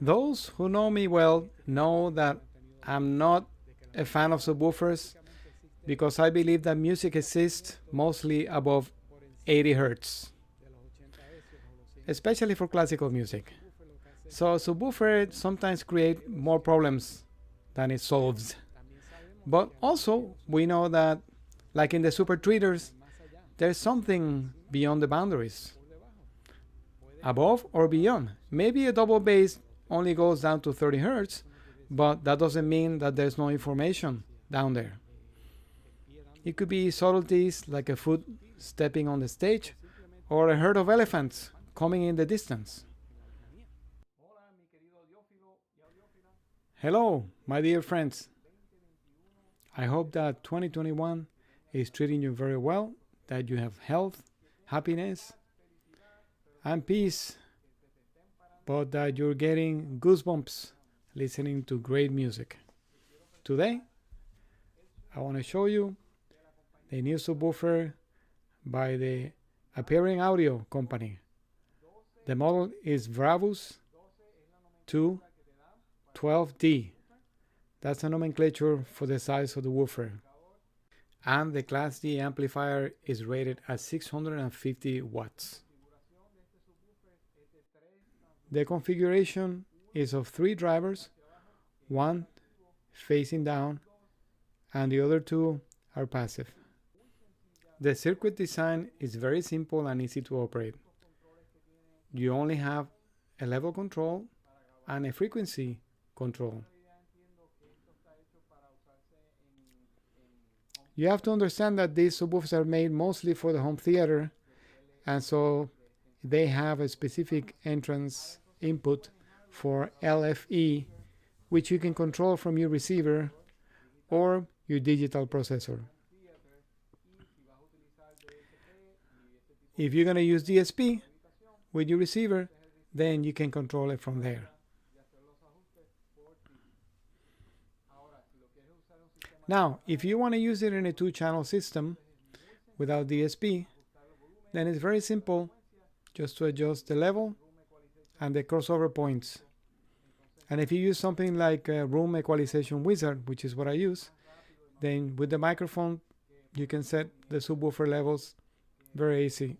Those who know me well know that I'm not a fan of subwoofers because I believe that music exists mostly above 80 hertz, especially for classical music. So subwoofer sometimes create more problems than it solves. But also we know that like in the super tweeters, there's something beyond the boundaries, above or beyond. Maybe a double bass only goes down to 30 hertz, but that doesn't mean that there's no information down there. It could be subtleties like a foot stepping on the stage or a herd of elephants coming in the distance. Hello, my dear friends. I hope that 2021 is treating you very well, that you have health, happiness, and peace, but that you're getting goosebumps listening to great music. Today, I want to show you the new subwoofer by the Aperionaudio company. The model is Bravus 2 12D. That's a nomenclature for the size of the woofer. And the Class D amplifier is rated at 650 watts. The configuration is of 3 drivers, one facing down and the other 2 are passive. The circuit design is very simple and easy to operate. You only have a level control and a frequency control. You have to understand that these subwoofers are made mostly for the home theater, and so they have a specific entrance input for LFE, which you can control from your receiver or your digital processor. If you're going to use DSP with your receiver, then you can control it from there. Now, if you want to use it in a 2-channel system without DSP, then it's very simple just to adjust the level and the crossover points. And if you use something like a room equalization wizard, which is what I use, then with the microphone you can set the subwoofer levels very easy.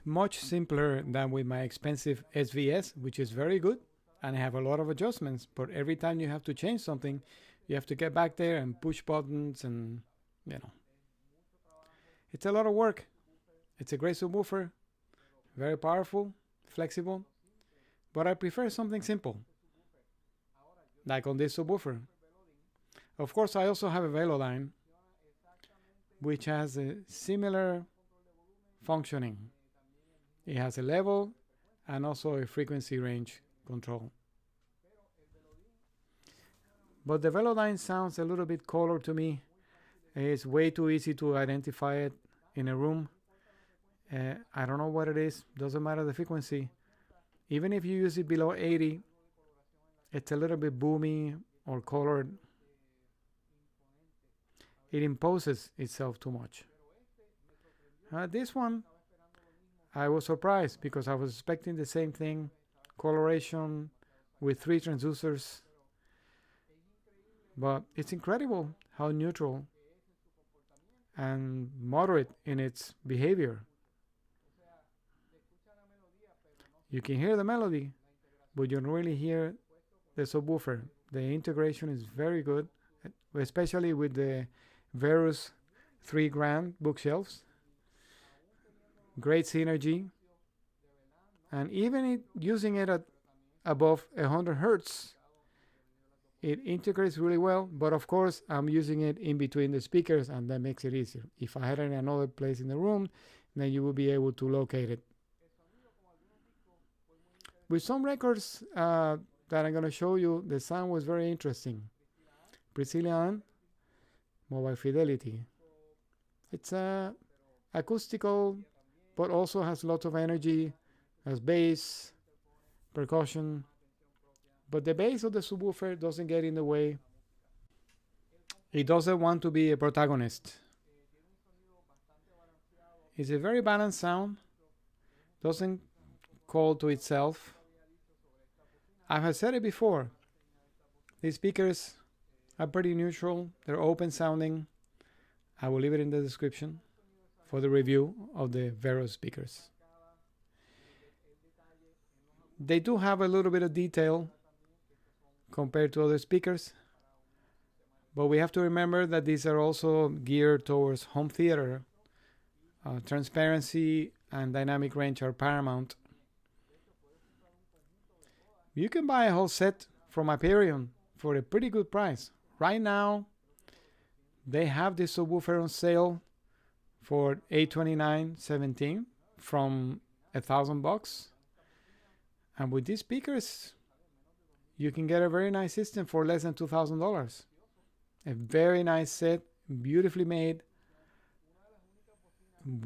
Much simpler than with my expensive SVS, which is very good and I have a lot of adjustments, but every time you have to change something, you have to get back there and push buttons and, it's a lot of work. It's a great subwoofer, very powerful, flexible, but I prefer something simple, like on this subwoofer. Of course, I also have a Velodyne, which has a similar functioning. It has a level and also a frequency range control. But the Velodyne sounds a little bit colored to me. It's way too easy to identify it in a room. I don't know what it is. Doesn't matter the frequency. Even if you use it below 80, it's a little bit boomy or colored. It imposes itself too much. This one, I was surprised because I was expecting the same thing. Coloration with 3 transducers. But it's incredible how neutral and moderate in its behavior. You can hear the melody, but you don't really hear the subwoofer. The integration is very good, especially with the Verus 3 grand bookshelves. Great synergy. And even using it at above 100 hertz, it integrates really well, but of course I'm using it in between the speakers and that makes it easier. If I had it in another place in the room, then you will be able to locate it. With some records that I'm going to show you, the sound was very interesting. Brazilian mobile fidelity. It's acoustical, but also has lots of energy, has bass, percussion. But the bass of the subwoofer doesn't get in the way. It doesn't want to be a protagonist. It's a very balanced sound. Doesn't call to itself. I have said it before. These speakers are pretty neutral. They're open sounding. I will leave it in the description for the review of the Bravus speakers. They do have a little bit of detail compared to other speakers, but we have to remember that these are also geared towards home theater. Transparency and dynamic range are paramount. You can buy a whole set from Aperion for a pretty good price. Right now, they have this subwoofer on sale for $829.17 from $1,000. And with these speakers, you can get a very nice system for less than $2,000. A very nice set, beautifully made,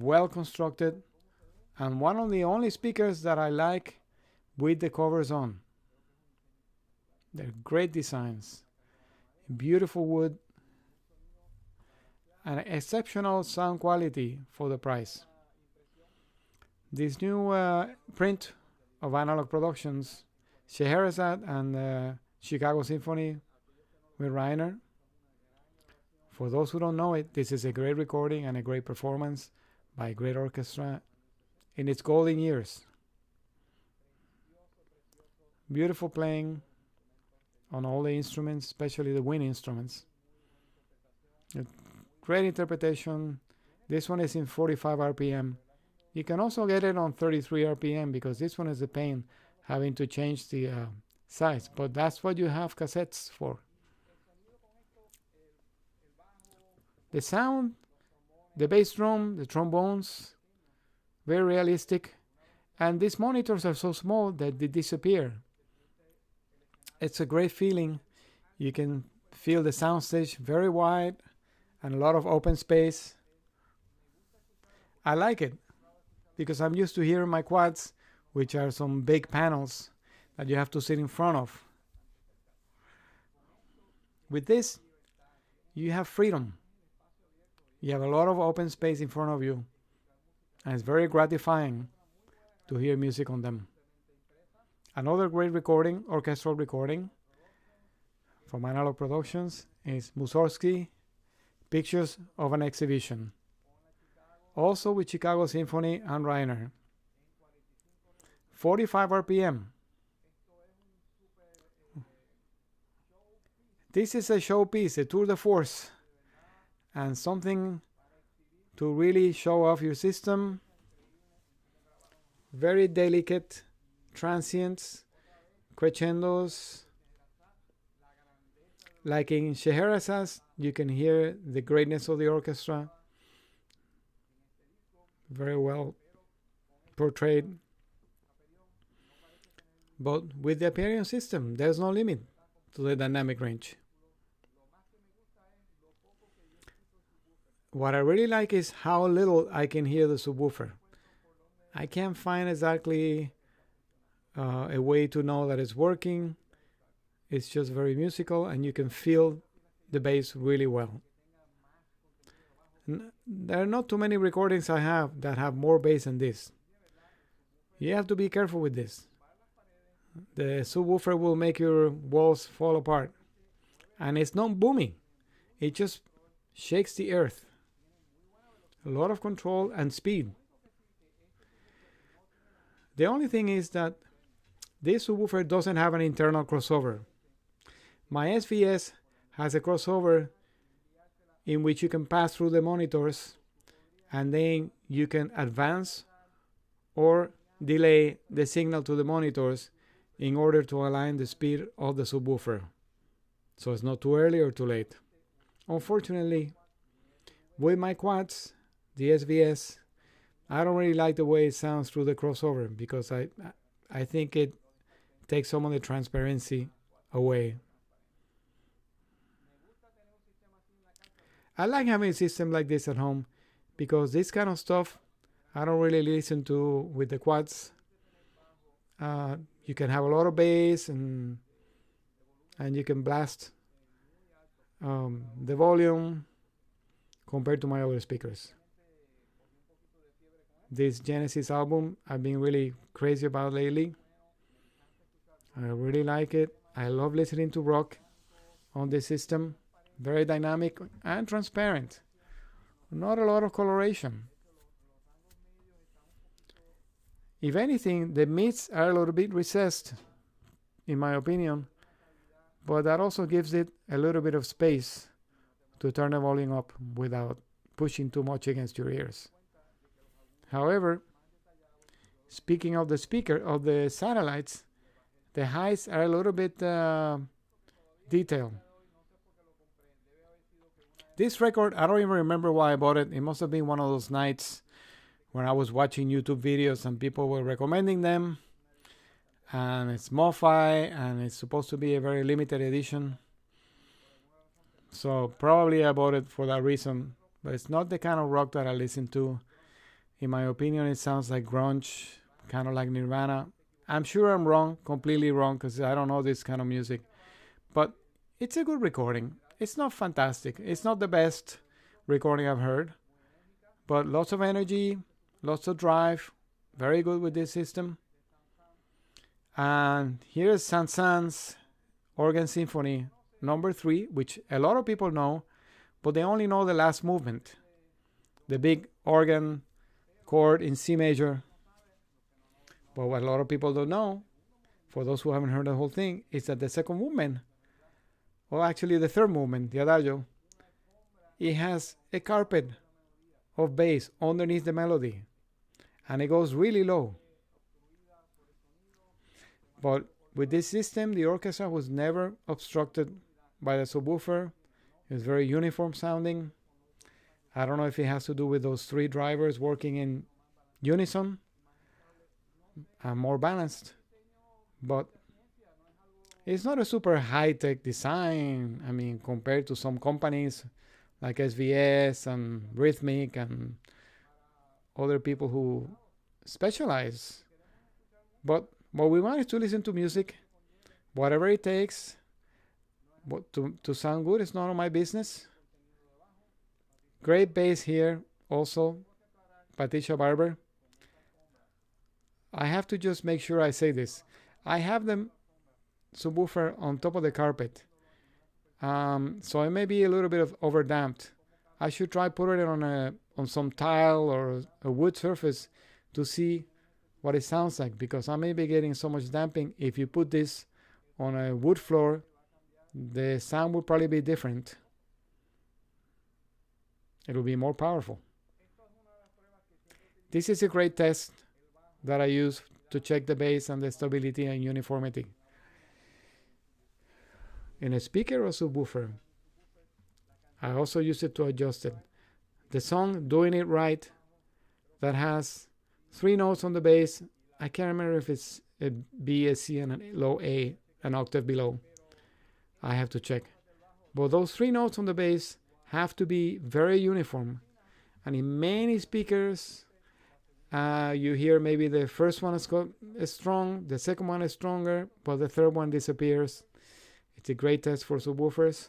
well constructed, and one of the only speakers that I like with the covers on. They're great designs, beautiful wood, and exceptional sound quality for the price. This new print of Analog Productions, Scheherazade and Chicago Symphony with Reiner. For those who don't know it, this is a great recording and a great performance by a great orchestra in its golden years. Beautiful playing on all the instruments, especially the wind instruments. A great interpretation. This one is in 45 RPM. You can also get it on 33 RPM because this one is a pain having to change the size, but that's what you have cassettes for. The sound, the bass drum, the trombones, very realistic, and these monitors are so small that they disappear. It's a great feeling. You can feel the soundstage very wide and a lot of open space. I like it because I'm used to hearing my quads, which are some big panels that you have to sit in front of. With this, you have freedom. You have a lot of open space in front of you, and it's very gratifying to hear music on them. Another great recording, orchestral recording from Analog Productions is Mussorgsky, Pictures of an Exhibition. Also with Chicago Symphony and Reiner. 45 RPM. This is a showpiece, a tour de force, and something to really show off your system. Very delicate transients, crescendos. Like in Scheherazade, you can hear the greatness of the orchestra. Very well portrayed. But with the Aperion system, there's no limit to the dynamic range. What I really like is how little I can hear the subwoofer. I can't find exactly a way to know that it's working. It's just very musical and you can feel the bass really well. There are not too many recordings I have that have more bass than this. You have to be careful with this. The subwoofer will make your walls fall apart. And it's not booming. It just shakes the earth. A lot of control and speed. The only thing is that this subwoofer doesn't have an internal crossover. My SVS has a crossover in which you can pass through the monitors and then you can advance or delay the signal to the monitors in order to align the speed of the subwoofer. So it's not too early or too late. Unfortunately, with my quads, the SVS, I don't really like the way it sounds through the crossover because I think it takes some of the transparency away. I like having a system like this at home because this kind of stuff I don't really listen to with the quads. You can have a lot of bass and you can blast the volume compared to my other speakers. This Genesis album I've been really crazy about lately. I really like it. I love listening to rock on this system. Very dynamic and transparent. Not a lot of coloration. If anything, the mids are a little bit recessed, in my opinion, but that also gives it a little bit of space to turn the volume up without pushing too much against your ears. However, speaking of the satellites, the highs are a little bit detailed. This record, I don't even remember why I bought it. It must have been one of those nights when I was watching YouTube videos and people were recommending them. And it's MoFi and it's supposed to be a very limited edition. So probably I bought it for that reason. But it's not the kind of rock that I listen to. In my opinion, it sounds like grunge, kind of like Nirvana. I'm sure I'm wrong, completely wrong, because I don't know this kind of music. But it's a good recording. It's not fantastic. It's not the best recording I've heard. But lots of energy, lots of drive. Very good with this system. And here's Saint-Saëns Organ Symphony number 3, which a lot of people know, but they only know the last movement. The big organ chord in C major. But what a lot of people don't know, for those who haven't heard the whole thing, is that the second movement, or actually the third movement, the Adagio, it has a carpet of bass underneath the melody. And it goes really low. But with this system, the orchestra was never obstructed by the subwoofer. It's very uniform sounding. I don't know if it has to do with those 3 drivers working in unison and more balanced. But it's not a super high-tech design. I mean, compared to some companies like SVS and Rhythmic and other people who specialize. But what we want is to listen to music, whatever it takes. But to sound good is none of my business. Great bass here also, Patricia Barber. I have to just make sure I say this. I have the subwoofer on top of the carpet. So it may be a little bit of overdamped. I should try putting it on some tile or a wood surface to see what it sounds like, because I may be getting so much damping. If you put this on a wood floor, the sound will probably be different. It will be more powerful. This is a great test that I use to check the bass and the stability and uniformity. In a speaker or subwoofer, I also use it to adjust it. The song Doing It Right, that has 3 notes on the bass. I can't remember if it's a B, a C, and a low A, an octave below. I have to check. But those 3 notes on the bass have to be very uniform. And in many speakers, you hear maybe the first one is strong, the second one is stronger, but the third one disappears. It's a great test for subwoofers.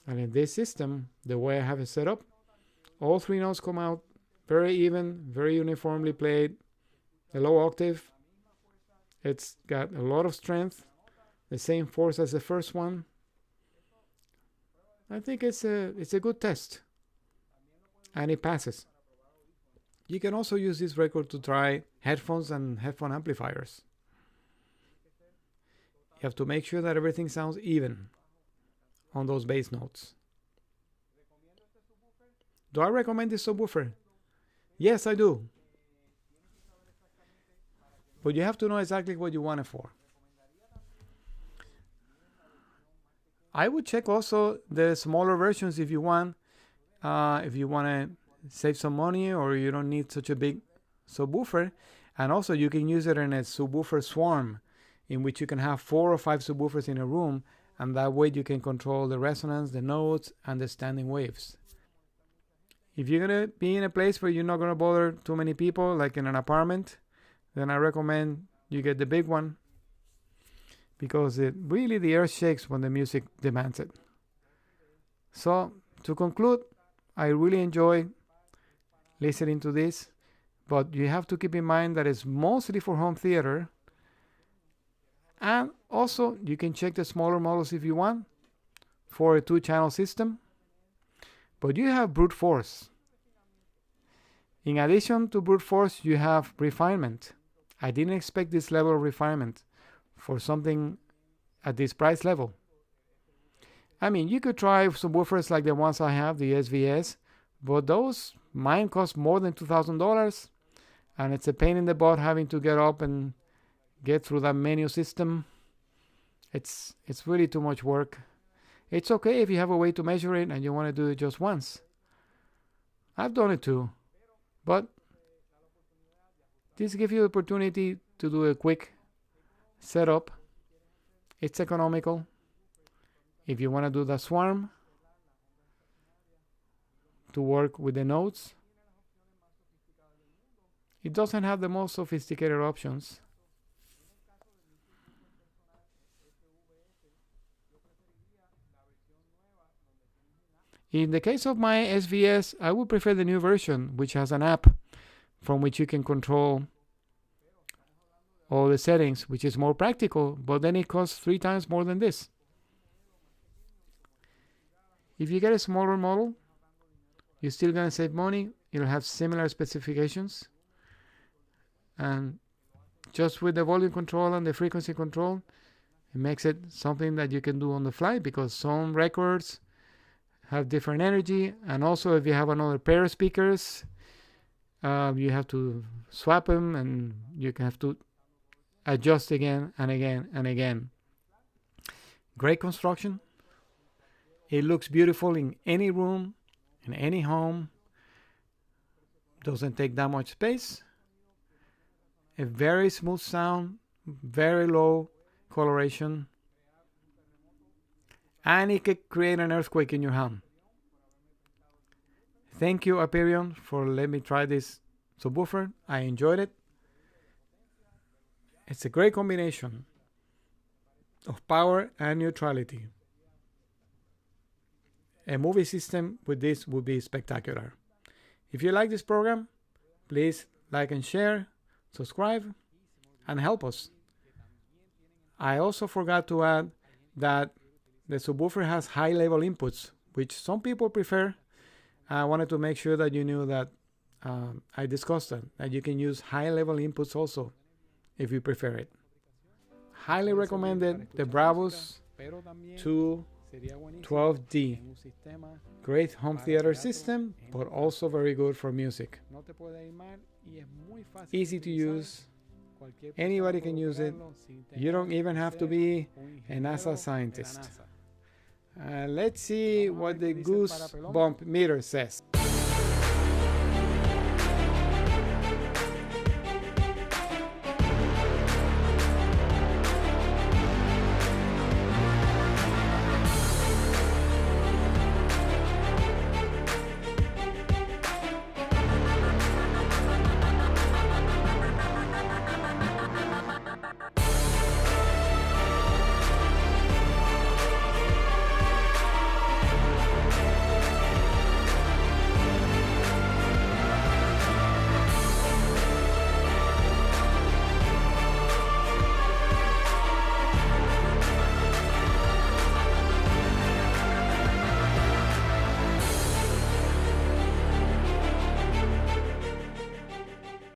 And in this system, the way I have it set up, all 3 notes come out very even, very uniformly played. The low octave, it's got a lot of strength, the same force as the first one. I think it's a good test, and it passes. You can also use this record to try headphones and headphone amplifiers. You have to make sure that everything sounds even on those bass notes. Do I recommend this subwoofer? Yes, I do. But you have to know exactly what you want it for. I would check also the smaller versions if you want. If you want to save some money or you don't need such a big subwoofer. And also you can use it in a subwoofer swarm, in which you can have 4 or 5 subwoofers in a room, and that way you can control the resonance, the notes, and the standing waves. If you're going to be in a place where you're not going to bother too many people, like in an apartment, then I recommend you get the big one, because the earth shakes when the music demands it. So, to conclude, I really enjoy listening to this, but you have to keep in mind that it's mostly for home theater, And also you can check the smaller models if you want for a 2-channel system. But you have brute force. In addition to brute force, you have refinement. I didn't expect this level of refinement for something at this price level. I mean, you could try subwoofers like the ones I have, the SVS, but mine cost more than $2,000, and it's a pain in the butt having to get up and get through that menu system. It's really too much work. It's okay if you have a way to measure it and you want to do it just once. I've done it too, but this gives you the opportunity to do a quick setup. It's economical. If you want to do the swarm to work with the notes, it doesn't have the most sophisticated options. In the case of my SVS, I would prefer the new version, which has an app from which you can control all the settings, which is more practical, but then it costs 3 times more than this. If you get a smaller model, you're still going to save money. It'll have similar specifications. And just with the volume control and the frequency control, it makes it something that you can do on the fly, because some records have different energy. And also if you have another pair of speakers, you have to swap them, and you have to adjust again and again and again. Great construction. It looks beautiful in any room, in any home. Doesn't take that much space. A very smooth sound, very low coloration, and it could create an earthquake in your home. Thank you, Aperion, for letting me try this subwoofer. I enjoyed it. It's a great combination of power and neutrality. A movie system with this would be spectacular. If you like this program, please like and share, subscribe, and help us. I also forgot to add that the subwoofer has high level inputs, which some people prefer. I wanted to make sure that you knew that I discussed that you can use high level inputs also if you prefer it. Highly recommended the Bravus 12D. Great home theater system, but also very good for music. Easy to use. Anybody can use it. You don't even have to be a NASA scientist. Let's see what the goosebump meter says.